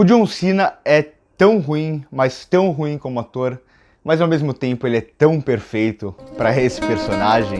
O John Cena é tão ruim, mas tão ruim como ator, mas ao mesmo tempo ele é tão perfeito para esse personagem.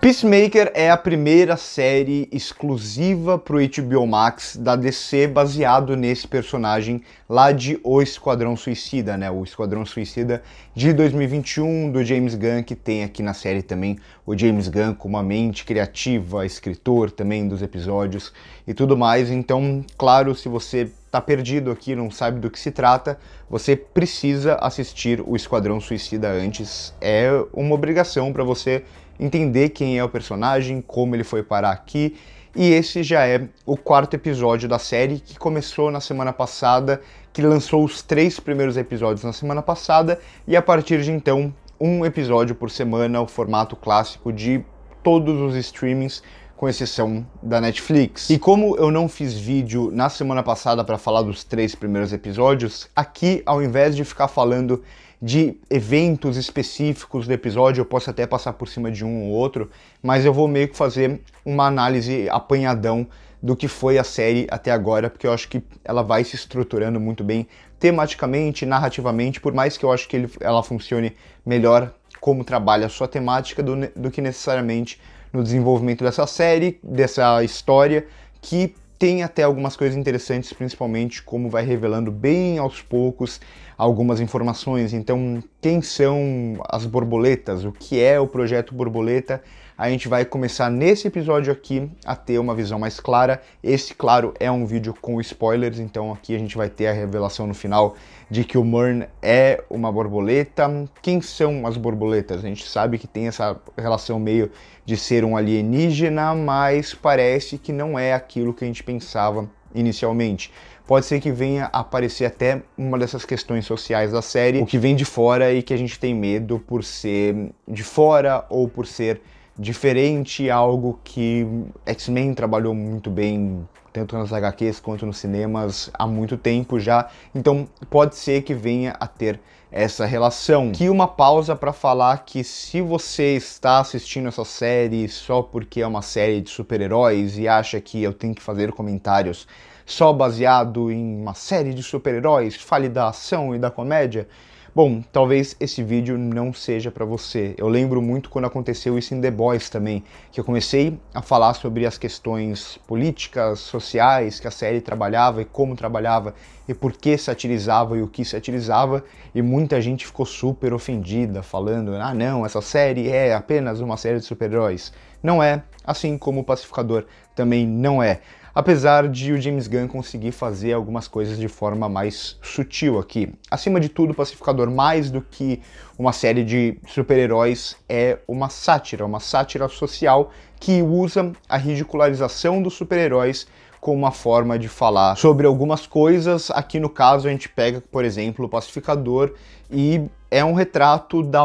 Peacemaker é a primeira série exclusiva para o HBO Max da DC baseado nesse personagem lá de O Esquadrão Suicida, né? O Esquadrão Suicida de 2021 do James Gunn, que tem aqui na série também o James Gunn com uma mente criativa, escritor também dos episódios e tudo mais. Então, claro, se você tá perdido aqui, não sabe do que se trata, você precisa assistir o Esquadrão Suicida antes. É uma obrigação para você entender quem é o personagem, como ele foi parar aqui, e esse já é o quarto episódio da série, que começou na semana passada, que lançou os 3 primeiros episódios na semana passada, e a partir de então, um episódio por semana, o formato clássico de todos os streamings, com exceção da Netflix. E como eu não fiz vídeo na semana passada para falar dos 3 primeiros episódios, aqui, ao invés de ficar falando de eventos específicos do episódio, eu posso até passar por cima de um ou outro, mas eu vou meio que fazer uma análise apanhadão do que foi a série até agora, porque eu acho que ela vai se estruturando muito bem tematicamente, narrativamente, por mais que eu acho que ela funcione melhor como trabalha a sua temática do que necessariamente no desenvolvimento dessa série, dessa história, que tem até algumas coisas interessantes, principalmente como vai revelando bem aos poucos algumas informações. Então, quem são as borboletas? O que é o Projeto Borboleta? A gente vai começar nesse episódio aqui a ter uma visão mais clara. Esse, claro, é um vídeo com spoilers, então aqui a gente vai ter a revelação no final de que o Murn é uma borboleta. Quem são as borboletas? A gente sabe que tem essa relação meio de ser um alienígena, mas parece que não é aquilo que a gente pensava inicialmente. Pode ser que venha a aparecer até uma dessas questões sociais da série, o que vem de fora e que a gente tem medo por ser de fora ou por ser diferente, algo que X-Men trabalhou muito bem, tanto nas HQs quanto nos cinemas, há muito tempo já. Então pode ser que venha a ter essa relação. Aqui uma pausa para falar que se você está assistindo essa série só porque é uma série de super-heróis e acha que eu tenho que fazer comentários só baseado em uma série de super-heróis, fale da ação e da comédia, bom, talvez esse vídeo não seja para você. Eu lembro muito quando aconteceu isso em The Boys também, que eu comecei a falar sobre as questões políticas, sociais que a série trabalhava e como trabalhava e por que satirizava e o que satirizava, e muita gente ficou super ofendida, falando, ah não, essa série é apenas uma série de super-heróis. Não é, assim como o Pacificador também não é. Apesar de o James Gunn conseguir fazer algumas coisas de forma mais sutil aqui. Acima de tudo, o Pacificador, mais do que uma série de super-heróis, é uma sátira social que usa a ridicularização dos super-heróis como uma forma de falar sobre algumas coisas. Aqui no caso a gente pega, por exemplo, o Pacificador e é um retrato da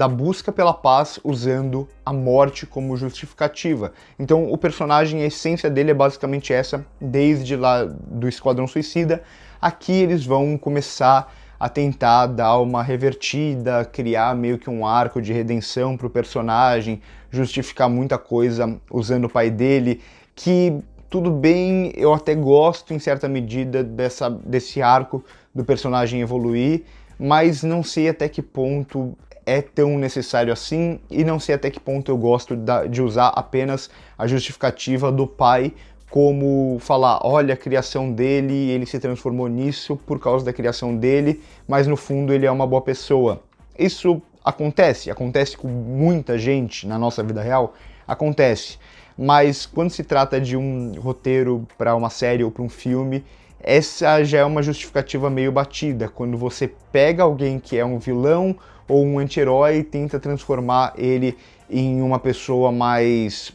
busca pela paz usando a morte como justificativa. Então o personagem, a essência dele é basicamente essa, desde lá do Esquadrão Suicida. Aqui eles vão começar a tentar dar uma revertida, criar meio que um arco de redenção para o personagem, justificar muita coisa usando o pai dele, que tudo bem, eu até gosto em certa medida desse arco do personagem evoluir, mas não sei até que ponto é tão necessário assim, e não sei até que ponto eu gosto de usar apenas a justificativa do pai como falar, olha a criação dele, ele se transformou nisso por causa da criação dele, mas no fundo ele é uma boa pessoa. Isso acontece com muita gente na nossa vida real, acontece. Mas quando se trata de um roteiro para uma série ou para um filme, essa já é uma justificativa meio batida. Quando você pega alguém que é um vilão ou um anti-herói e tenta transformar ele em uma pessoa mais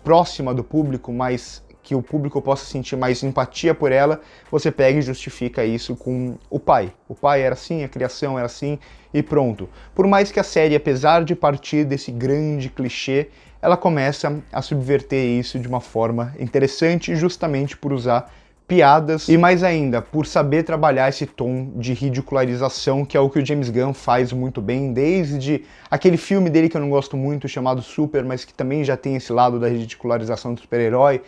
próxima do público, mais que o público possa sentir mais empatia por ela, você pega e justifica isso com o pai. O pai era assim, a criação era assim e pronto. Por mais que a série, apesar de partir desse grande clichê, ela começa a subverter isso de uma forma interessante, justamente por usar piadas e mais ainda, por saber trabalhar esse tom de ridicularização, que é o que o James Gunn faz muito bem, desde aquele filme dele que eu não gosto muito, chamado Super, mas que também já tem esse lado da ridicularização do super-herói,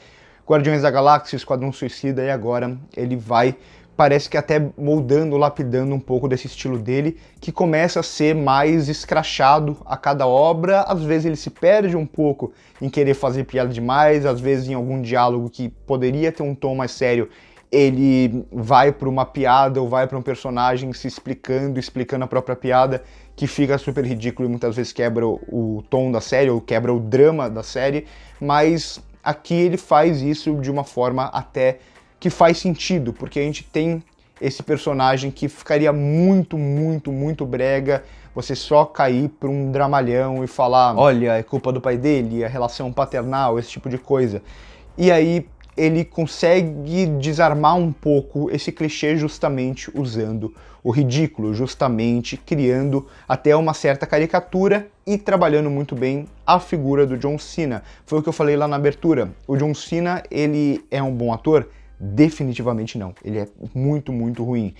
Guardiões da Galáxia, Esquadrão Suicida, e agora ele vai, parece que até moldando, lapidando um pouco desse estilo dele, que começa a ser mais escrachado a cada obra. Às vezes ele se perde um pouco em querer fazer piada demais, às vezes em algum diálogo que poderia ter um tom mais sério, ele vai para uma piada ou vai para um personagem se explicando a própria piada, que fica super ridículo e muitas vezes quebra o tom da série ou quebra o drama da série, mas aqui ele faz isso de uma forma até que faz sentido, porque a gente tem esse personagem que ficaria muito brega você só cair para um dramalhão e falar, olha, é culpa do pai dele, a relação paternal, esse tipo de coisa. E aí ele consegue desarmar um pouco esse clichê justamente usando o ridículo, justamente criando até uma certa caricatura e trabalhando muito bem a figura do John Cena. Foi o que eu falei lá na abertura. O John Cena, ele é um bom ator? Definitivamente não. Ele é muito ruim.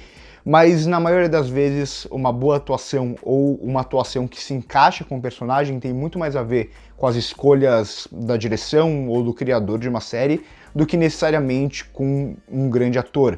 Mas na maioria das vezes, uma boa atuação ou uma atuação que se encaixa com o personagem tem muito mais a ver com as escolhas da direção ou do criador de uma série do que necessariamente com um grande ator.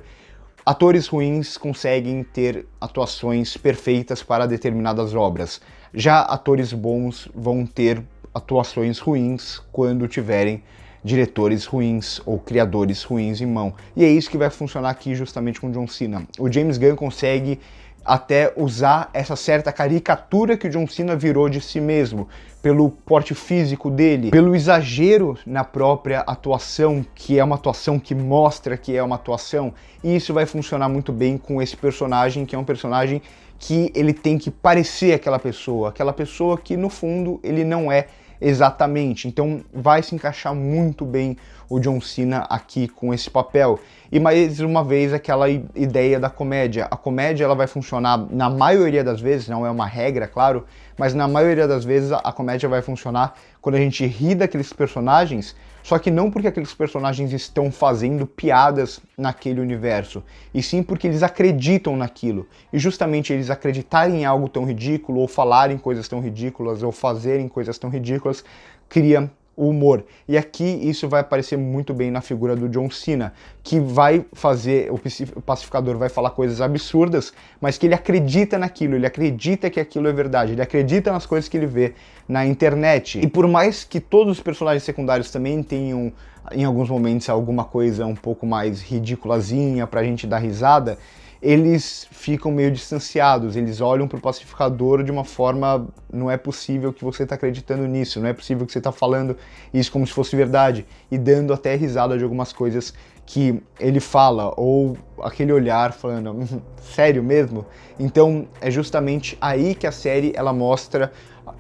Atores ruins conseguem ter atuações perfeitas para determinadas obras. Já atores bons vão ter atuações ruins quando tiverem diretores ruins ou criadores ruins em mão. E é isso que vai funcionar aqui justamente com John Cena. O James Gunn consegue até usar essa certa caricatura que o John Cena virou de si mesmo, pelo porte físico dele, pelo exagero na própria atuação, que é uma atuação que mostra que é uma atuação, e isso vai funcionar muito bem com esse personagem, que é um personagem que ele tem que parecer aquela pessoa que no fundo ele não é exatamente. Então vai se encaixar muito bem o John Cena aqui com esse papel. E mais uma vez aquela ideia da comédia. A comédia ela vai funcionar na maioria das vezes, não é uma regra, claro, mas na maioria das vezes a comédia vai funcionar quando a gente ri daqueles personagens, só que não porque aqueles personagens estão fazendo piadas naquele universo, e sim porque eles acreditam naquilo. E justamente eles acreditarem em algo tão ridículo, ou falarem coisas tão ridículas, ou fazerem coisas tão ridículas, cria o humor. E aqui isso vai aparecer muito bem na figura do John Cena, que vai fazer, o pacificador vai falar coisas absurdas, mas que ele acredita naquilo, ele acredita que aquilo é verdade, ele acredita nas coisas que ele vê na internet. E por mais que todos os personagens secundários também tenham, em alguns momentos, alguma coisa um pouco mais ridiculazinha pra gente dar risada, eles ficam meio distanciados, eles olham pro pacificador de uma forma, não é possível que você tá acreditando nisso, não é possível que você tá falando isso como se fosse verdade, e dando até risada de algumas coisas que ele fala, ou aquele olhar falando, sério mesmo? Então é justamente aí que a série ela mostra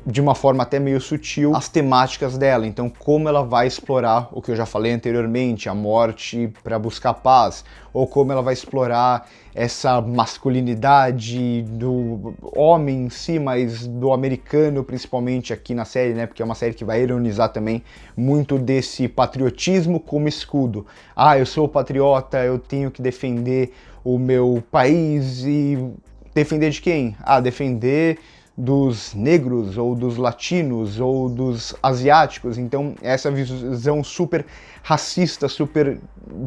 de uma forma até meio sutil as temáticas dela, então como ela vai explorar o que eu já falei anteriormente, a morte para buscar paz, ou como ela vai explorar essa masculinidade do homem em si, mas do americano principalmente aqui na série, né, porque é uma série que vai ironizar também muito desse patriotismo como escudo. Ah, eu sou patriota, eu tenho que defender o meu país, e defender de quem? Ah, defender dos negros, ou dos latinos, ou dos asiáticos. Então essa visão super racista, super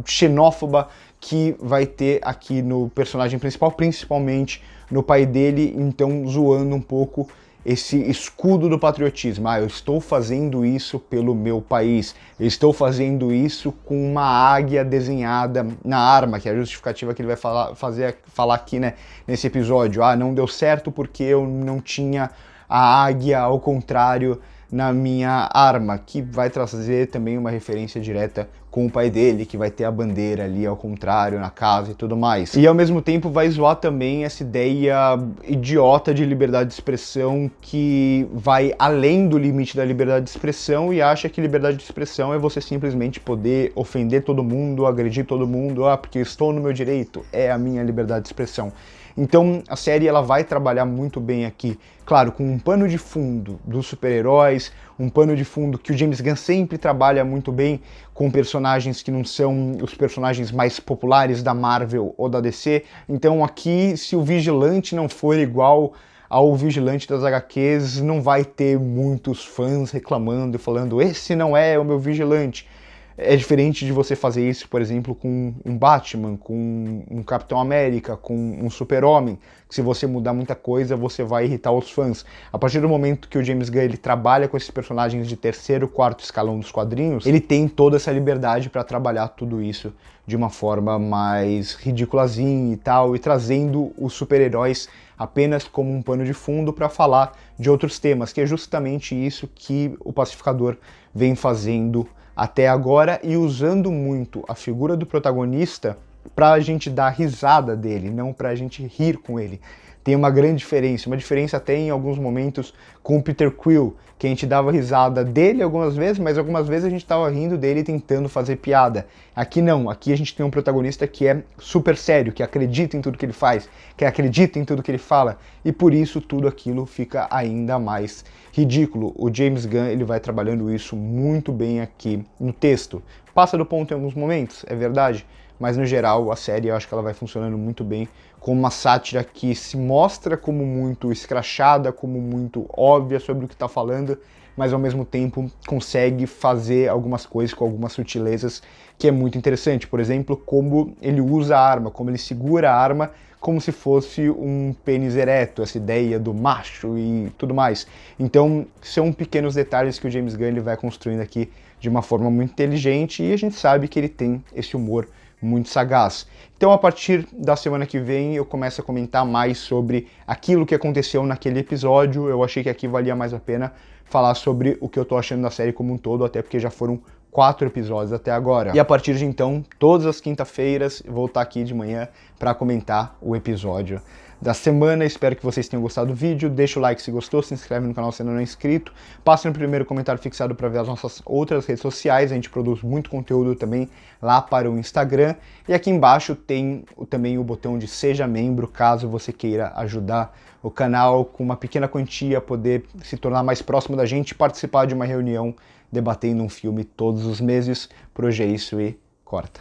xenófoba que vai ter aqui no personagem principal, principalmente no pai dele, então zoando um pouco esse escudo do patriotismo. Ah, eu estou fazendo isso pelo meu país, eu estou fazendo isso com uma águia desenhada na arma, que é a justificativa que ele vai falar aqui, né, nesse episódio. Ah, não deu certo porque eu não tinha a águia ao contrário na minha arma, que vai trazer também uma referência direta com o pai dele, que vai ter a bandeira ali ao contrário na casa e tudo mais. E ao mesmo tempo vai zoar também essa ideia idiota de liberdade de expressão, que vai além do limite da liberdade de expressão e acha que liberdade de expressão é você simplesmente poder ofender todo mundo, agredir todo mundo, ah, porque eu estou no meu direito, é a minha liberdade de expressão. Então a série ela vai trabalhar muito bem aqui, claro, com um pano de fundo dos super-heróis, um pano de fundo que o James Gunn sempre trabalha muito bem com personagens que não são os personagens mais populares da Marvel ou da DC. Então aqui, se o Vigilante não for igual ao Vigilante das HQs, não vai ter muitos fãs reclamando e falando esse não é o meu Vigilante. É diferente de você fazer isso, por exemplo, com um Batman, com um Capitão América, com um Super-Homem, que se você mudar muita coisa, você vai irritar os fãs. A partir do momento que o James Gunn ele trabalha com esses personagens de terceiro, quarto escalão dos quadrinhos, ele tem toda essa liberdade para trabalhar tudo isso de uma forma mais ridiculazinha e tal, e trazendo os super-heróis apenas como um pano de fundo para falar de outros temas, que é justamente isso que o Pacificador vem fazendo até agora e usando muito a figura do protagonista para a gente dar risada dele, não para a gente rir com ele. Tem uma grande diferença, uma diferença até em alguns momentos com o Peter Quill, que a gente dava risada dele algumas vezes, mas algumas vezes a gente estava rindo dele tentando fazer piada. Aqui não, aqui a gente tem um protagonista que é super sério, que acredita em tudo que ele faz, que acredita em tudo que ele fala, e por isso tudo aquilo fica ainda mais ridículo. O James Gunn ele vai trabalhando isso muito bem aqui no texto. Passa do ponto em alguns momentos, é verdade, mas no geral a série eu acho que ela vai funcionando muito bem, com uma sátira que se mostra como muito escrachada, como muito óbvia sobre o que está falando, mas ao mesmo tempo consegue fazer algumas coisas com algumas sutilezas que é muito interessante. Por exemplo, como ele usa a arma, como ele segura a arma como se fosse um pênis ereto, essa ideia do macho e tudo mais. Então são pequenos detalhes que o James Gunn ele vai construindo aqui de uma forma muito inteligente e a gente sabe que ele tem esse humor muito sagaz. Então a partir da semana que vem eu começo a comentar mais sobre aquilo que aconteceu naquele episódio. Eu achei que aqui valia mais a pena falar sobre o que eu tô achando da série como um todo, até porque já foram 4 episódios até agora. E a partir de então, todas as quinta-feiras, vou estar aqui de manhã para comentar o episódio da semana. Espero que vocês tenham gostado do vídeo. Deixa o like se gostou, se inscreve no canal se ainda não é inscrito. Passe no primeiro comentário fixado para ver as nossas outras redes sociais. A gente produz muito conteúdo também lá para o Instagram. E aqui embaixo tem também o botão de Seja Membro, caso você queira ajudar o canal com uma pequena quantia, poder se tornar mais próximo da gente e participar de uma reunião debatendo um filme todos os meses. Por hoje é isso e corta.